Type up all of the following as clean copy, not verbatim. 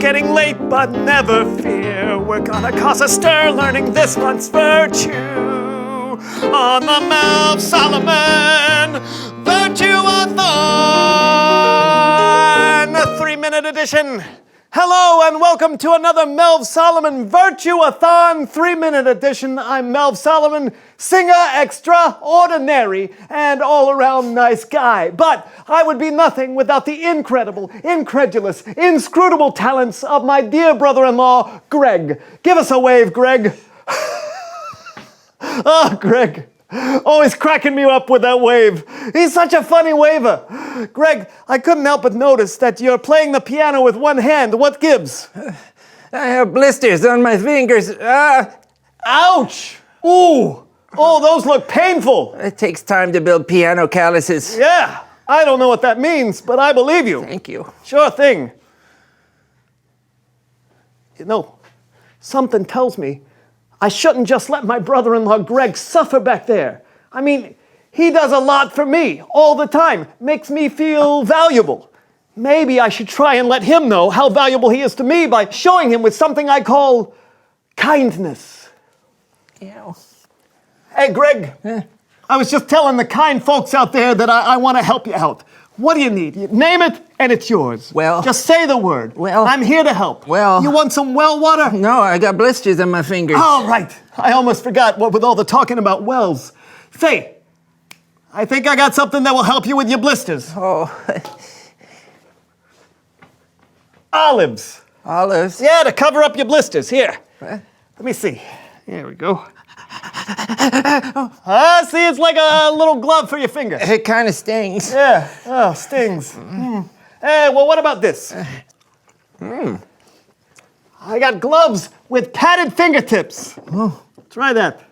getting late, but never fear. We're gonna cause a stir learning this month's virtue on the Melv Solomon Virtue-a-thon, a 3-minute edition. Hello and welcome to another Melv Solomon Virtue-a-thon 3-minute edition. I'm Melv Solomon, singer extraordinary and all-around nice guy. But I would be nothing without the incredible, incredulous, inscrutable talents of my dear brother-in-law, Greg. Give us a wave, Greg. Oh, Greg. Always cracking me up with that wave. He's such a funny waver. Greg, I couldn't help but notice that you're playing the piano with one hand. What gives? I have blisters on my fingers. Ouch! Ooh! Oh, those look painful. It takes time to build piano calluses. Yeah, I don't know what that means, but I believe you. Thank you. Sure thing. You know, something tells me I shouldn't just let my brother-in-law Greg suffer back there. I mean, he does a lot for me all the time, makes me feel valuable. Maybe I should try and let him know how valuable he is to me by showing him with something I call kindness. Ew. Hey, Greg, I was just telling the kind folks out there that I want to help you out. What do you need? You name it, and it's yours. Well... Just say the word. Well... I'm here to help. Well... You want some well water? No, I got blisters on my fingers. Oh, right. I almost forgot what with all the talking about wells. Say, I think I got something that will help you with your blisters. Oh. Olives. Olives? Yeah, to cover up your blisters. Here. What? Let me see. Here we go. See, it's like a little glove for your finger. It kind of stings. Yeah. Oh, stings. Hey, well, what about this? I got gloves with padded fingertips. Oh. Try that.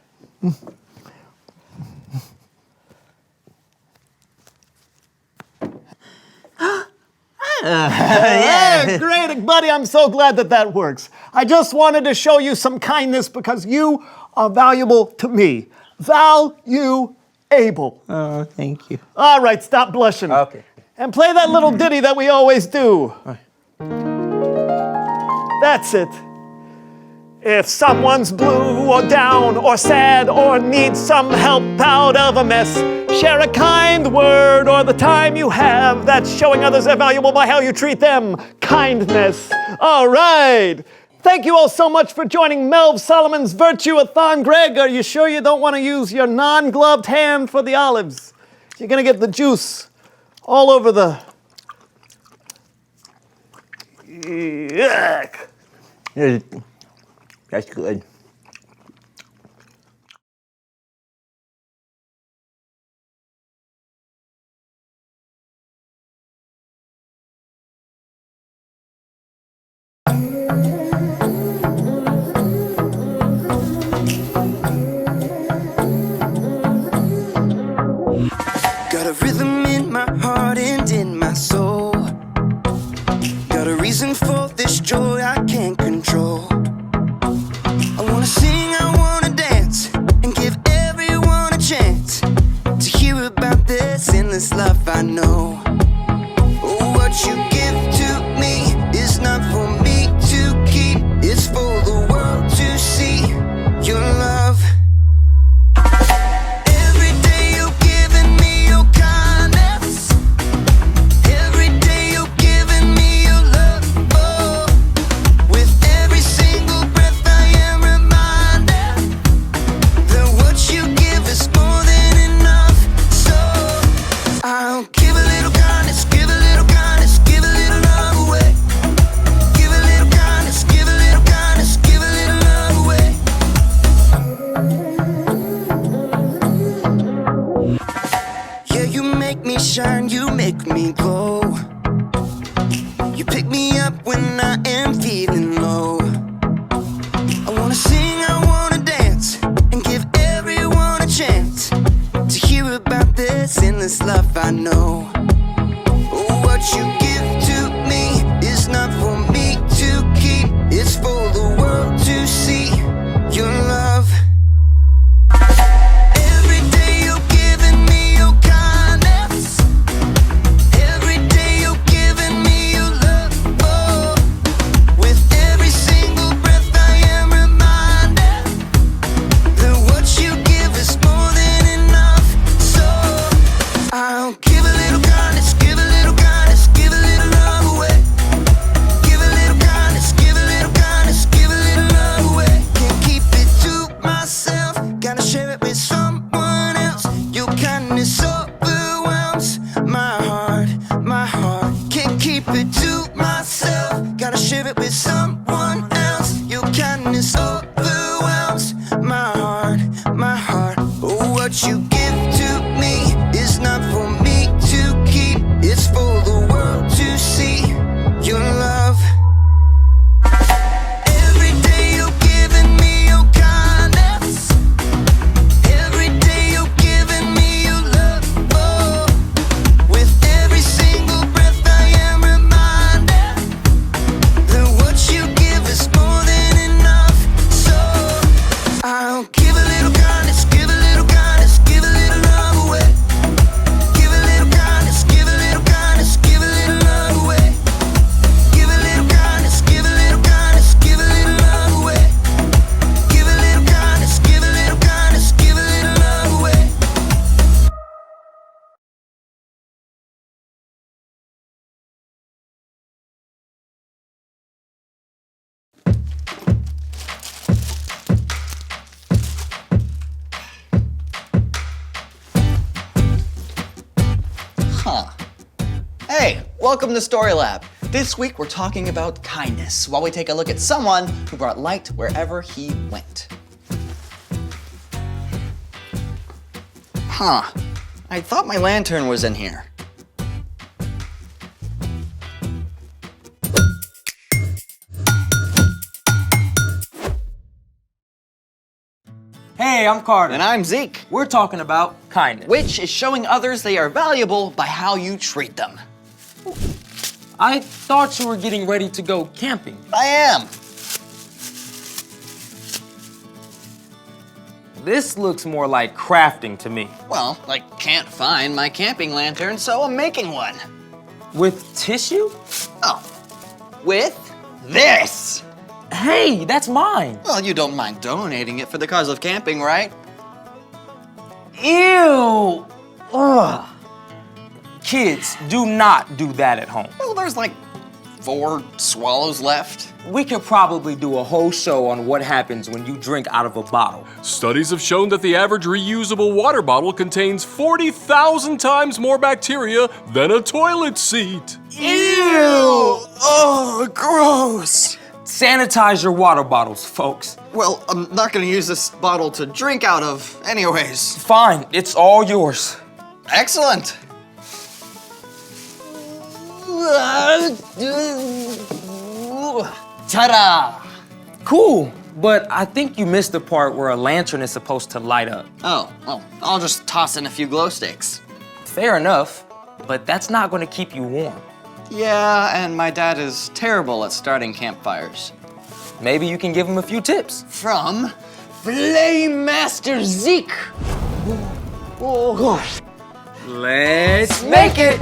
Yeah, great, buddy. I'm so glad that works. I just wanted to show you some kindness because you are valuable to me. Valuable. Oh, thank you. All right, stop blushing. Okay. And play that little ditty that we always do. That's it. If someone's blue or down or sad or needs some help out of a mess, share a kind word or the time you have. That's showing others they're valuable by how you treat them. Kindness. All right. Thank you all so much for joining Melv Solomon's Virtue-a-thon. Greg, are you sure you don't want to use your non-gloved hand for the olives? You're going to get the juice all over the... Yuck. That's good. Got a rhythm in my heart and in my soul. Got a reason for this joy I can't control. I someone else. Your kindness overwhelms my heart, my heart. Oh, what you give to me is not for me to keep. It's for the world to see your love. Every day you're giving me your kindness. Every day you're giving me your love. Oh, with every single breath I am reminded that what you give is more than enough. So I'll give a little kindness, give a little kindness, give a little love away. Give a little kindness, give a little kindness, give a little love away. Give a little kindness, give a little kindness, give a little love away. Give a little kindness, give a little kindness, give a little love away. Hey, welcome to Story Lab. This week we're talking about kindness while we take a look at someone who brought light wherever he went. I thought my lantern was in here. Hey, I'm Carter. And I'm Zeke, We're talking about kindness. which is showing others they are valuable by how you treat them. I thought you were getting ready to go camping. I am. This looks more like crafting to me. Well, I can't find my camping lantern, so I'm making one. With tissue? Oh, with this. Hey, that's mine. Well, you don't mind donating it for the cause of camping, right? Ew. Ugh. Kids, do not do that at home. Well, there's like 4 swallows left. We could probably do a whole show on what happens when you drink out of a bottle. Studies have shown that the average reusable water bottle contains 40,000 times more bacteria than a toilet seat. Ew! Oh, gross! Sanitize your water bottles, folks. Well, I'm not gonna use this bottle to drink out of anyways. Fine, it's all yours. Excellent! Ta-da! Cool, but I think you missed the part where a lantern is supposed to light up. Oh, well, I'll just toss in a few glow sticks. Fair enough, but that's not going to keep you warm. Yeah, and my dad is terrible at starting campfires. Maybe you can give him a few tips. From Flame Master Zeke. Let's make it!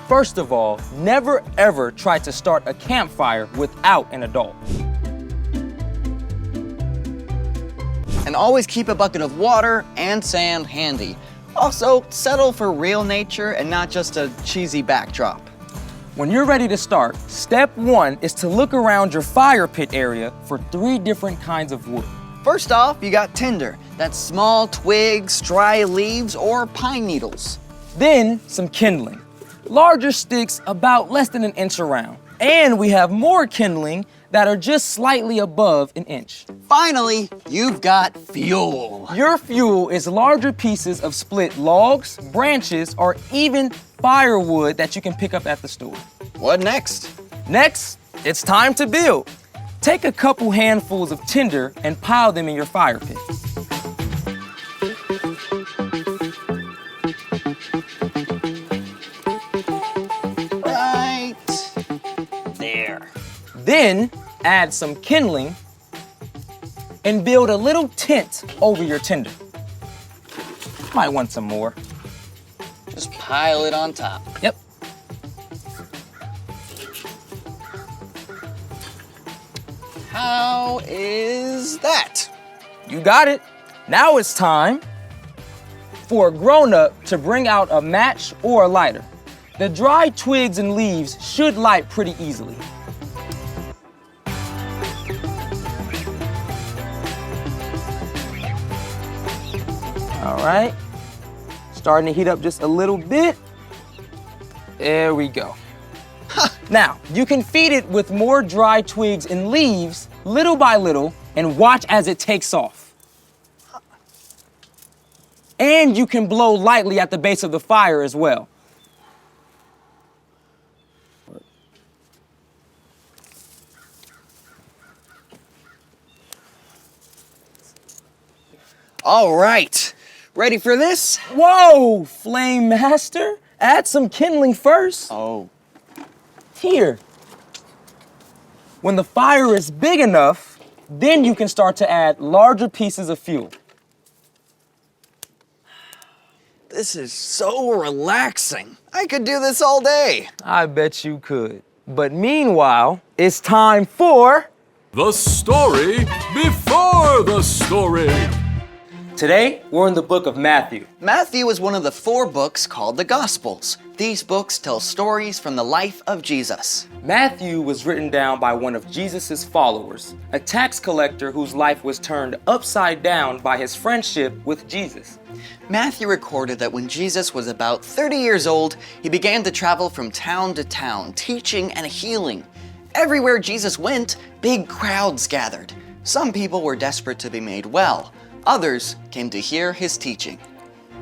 First of all, never ever try to start a campfire without an adult. And always keep a bucket of water and sand handy. Also, settle for real nature and not just a cheesy backdrop. When you're ready to start, step 1 is to look around your fire pit area for 3 different kinds of wood. First off, you got tinder. That's small twigs, dry leaves, or pine needles. Then, some kindling. Larger sticks about less than an inch around. And we have more kindling that are just slightly above an inch. Finally, you've got fuel. Your fuel is larger pieces of split logs, branches, or even firewood that you can pick up at the store. What next? Next, it's time to build. Take a couple handfuls of tinder and pile them in your fire pit. Right there. Then add some kindling and build a little tent over your tinder. Might want some more. Just pile it on top. Yep. How is that? You got it. Now it's time for a grown-up to bring out a match or a lighter. The dry twigs and leaves should light pretty easily. All right. Starting to heat up just a little bit. There we go. Now, you can feed it with more dry twigs and leaves, little by little, and watch as it takes off. And you can blow lightly at the base of the fire as well. All right, ready for this? Whoa, Flame Master, add some kindling first. Oh. Here. When the fire is big enough, then you can start to add larger pieces of fuel. This is so relaxing. I could do this all day. I bet you could. But meanwhile, it's time for... The story before the story. Today, we're in the book of Matthew. Matthew is one of the 4 books called the Gospels. These books tell stories from the life of Jesus. Matthew was written down by one of Jesus' followers, a tax collector whose life was turned upside down by his friendship with Jesus. Matthew recorded that when Jesus was about 30 years old, he began to travel from town to town, teaching and healing. Everywhere Jesus went, big crowds gathered. Some people were desperate to be made well. Others came to hear his teaching.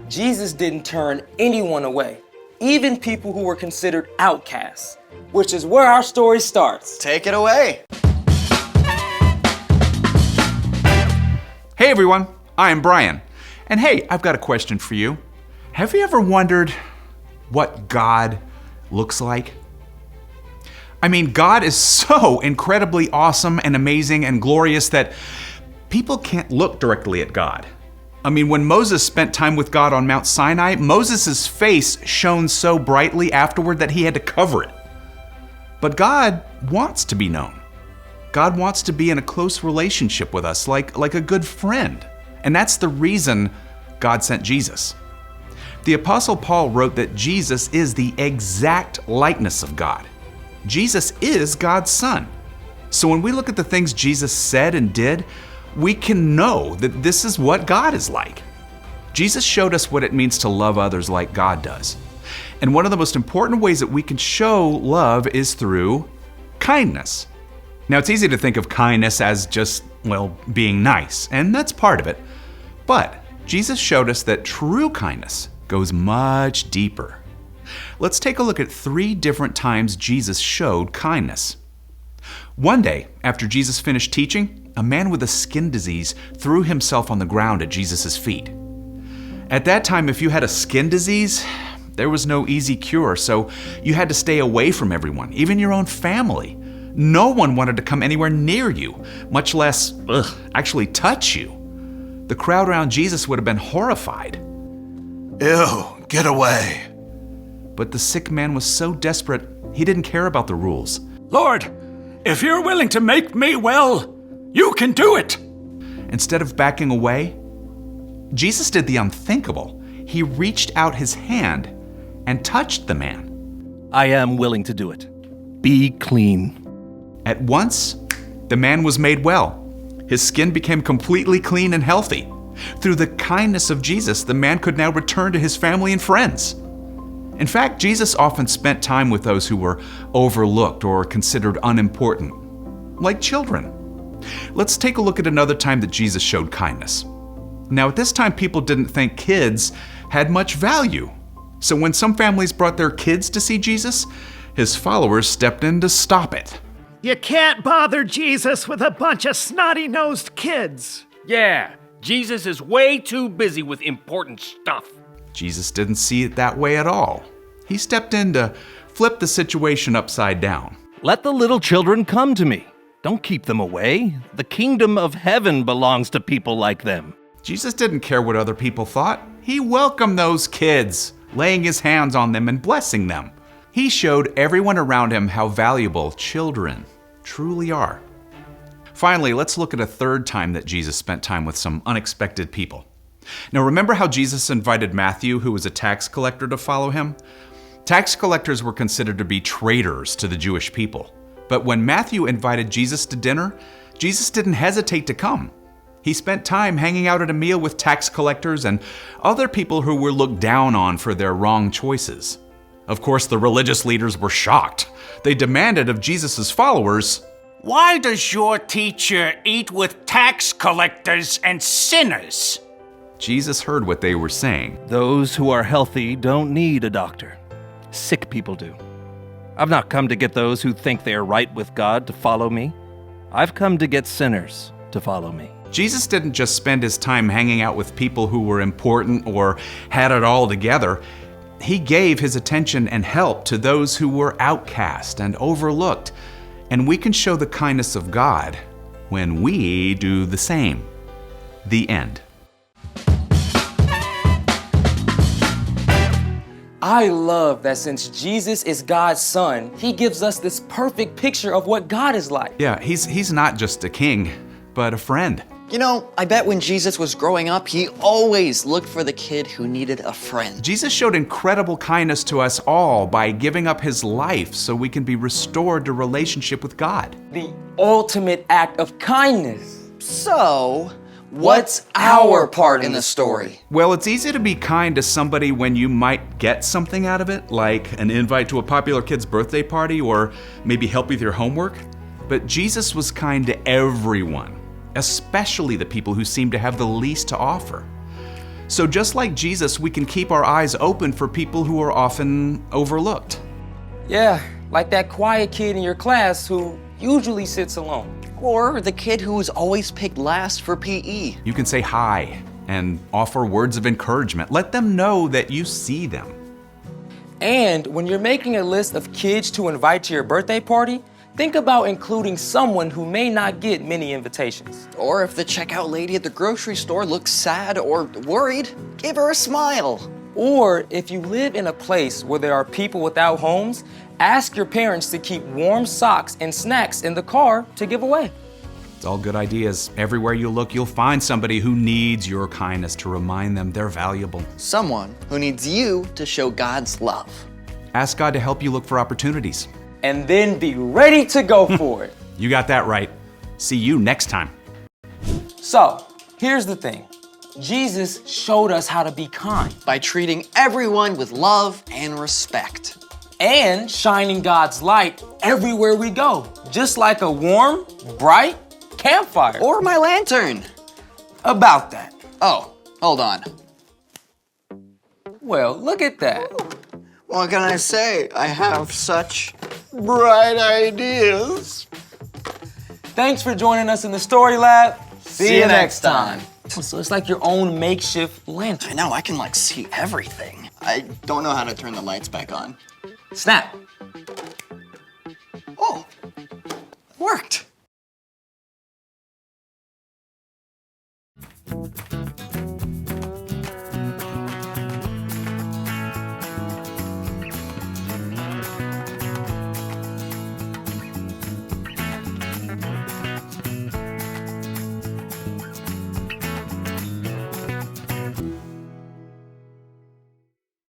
Jesus didn't turn anyone away, even people who were considered outcasts, which is where our story starts. Take it away. Hey everyone, I'm Brian. And hey, I've got a question for you. Have you ever wondered what God looks like? I mean, God is so incredibly awesome and amazing and glorious that people can't look directly at God. I mean, when Moses spent time with God on Mount Sinai, Moses' face shone so brightly afterward that he had to cover it. But God wants to be known. God wants to be in a close relationship with us, like a good friend. And that's the reason God sent Jesus. The Apostle Paul wrote that Jesus is the exact likeness of God. Jesus is God's Son. So when we look at the things Jesus said and did, we can know that this is what God is like. Jesus showed us what it means to love others like God does. And one of the most important ways that we can show love is through kindness. Now, it's easy to think of kindness as just, well, being nice, and that's part of it. But Jesus showed us that true kindness goes much deeper. Let's take a look at 3 different times Jesus showed kindness. One day, after Jesus finished teaching, a man with a skin disease threw himself on the ground at Jesus' feet. At that time, if you had a skin disease, there was no easy cure, so you had to stay away from everyone, even your own family. No one wanted to come anywhere near you, much less, actually touch you. The crowd around Jesus would have been horrified. Ew, get away. But the sick man was so desperate, he didn't care about the rules. Lord, if you're willing to make me well, you can do it. Instead of backing away, Jesus did the unthinkable. He reached out his hand and touched the man. I am willing to do it. Be clean. At once, the man was made well. His skin became completely clean and healthy. Through the kindness of Jesus, the man could now return to his family and friends. In fact, Jesus often spent time with those who were overlooked or considered unimportant, like children. Let's take a look at another time that Jesus showed kindness. Now, at this time, people didn't think kids had much value. So when some families brought their kids to see Jesus, his followers stepped in to stop it. You can't bother Jesus with a bunch of snotty-nosed kids. Yeah, Jesus is way too busy with important stuff. Jesus didn't see it that way at all. He stepped in to flip the situation upside down. Let the little children come to me. Don't keep them away. The kingdom of heaven belongs to people like them. Jesus didn't care what other people thought. He welcomed those kids, laying his hands on them and blessing them. He showed everyone around him how valuable children truly are. Finally, let's look at a third time that Jesus spent time with some unexpected people. Now, remember how Jesus invited Matthew, who was a tax collector, to follow him? Tax collectors were considered to be traitors to the Jewish people. But when Matthew invited Jesus to dinner, Jesus didn't hesitate to come. He spent time hanging out at a meal with tax collectors and other people who were looked down on for their wrong choices. Of course, the religious leaders were shocked. They demanded of Jesus' followers, Why does your teacher eat with tax collectors and sinners? Jesus heard what they were saying. Those who are healthy don't need a doctor. Sick people do. I've not come to get those who think they are right with God to follow me. I've come to get sinners to follow me. Jesus didn't just spend his time hanging out with people who were important or had it all together. He gave his attention and help to those who were outcast and overlooked. And we can show the kindness of God when we do the same. The end. I love that since Jesus is God's son, he gives us this perfect picture of what God is like. Yeah, he's not just a king, but a friend. You know, I bet when Jesus was growing up, he always looked for the kid who needed a friend. Jesus showed incredible kindness to us all by giving up his life so we can be restored to relationship with God. The ultimate act of kindness. So, what's our part in the story? Well, it's easy to be kind to somebody when you might get something out of it, like an invite to a popular kid's birthday party or maybe help with your homework. But Jesus was kind to everyone, especially the people who seem to have the least to offer. So just like Jesus, we can keep our eyes open for people who are often overlooked. Yeah, like that quiet kid in your class who usually sits alone. Or the kid who was always picked last for PE. You can say hi and offer words of encouragement. Let them know that you see them. And when you're making a list of kids to invite to your birthday party, think about including someone who may not get many invitations. Or if the checkout lady at the grocery store looks sad or worried, give her a smile. Or if you live in a place where there are people without homes, ask your parents to keep warm socks and snacks in the car to give away. It's all good ideas. Everywhere you look, you'll find somebody who needs your kindness to remind them they're valuable. Someone who needs you to show God's love. Ask God to help you look for opportunities. And then be ready to go for it. You got that right. See you next time. So, here's the thing. Jesus showed us how to be kind. By treating everyone with love and respect. And shining God's light everywhere we go. Just like a warm, bright campfire. Or my lantern. About that. Oh, hold on. Well, look at that. What can I say? I have such bright ideas. Thanks for joining us in the Story Lab. See you next time. So it's like your own makeshift lantern. I know, I can like see everything. I don't know how to turn the lights back on. Snap. Oh, worked.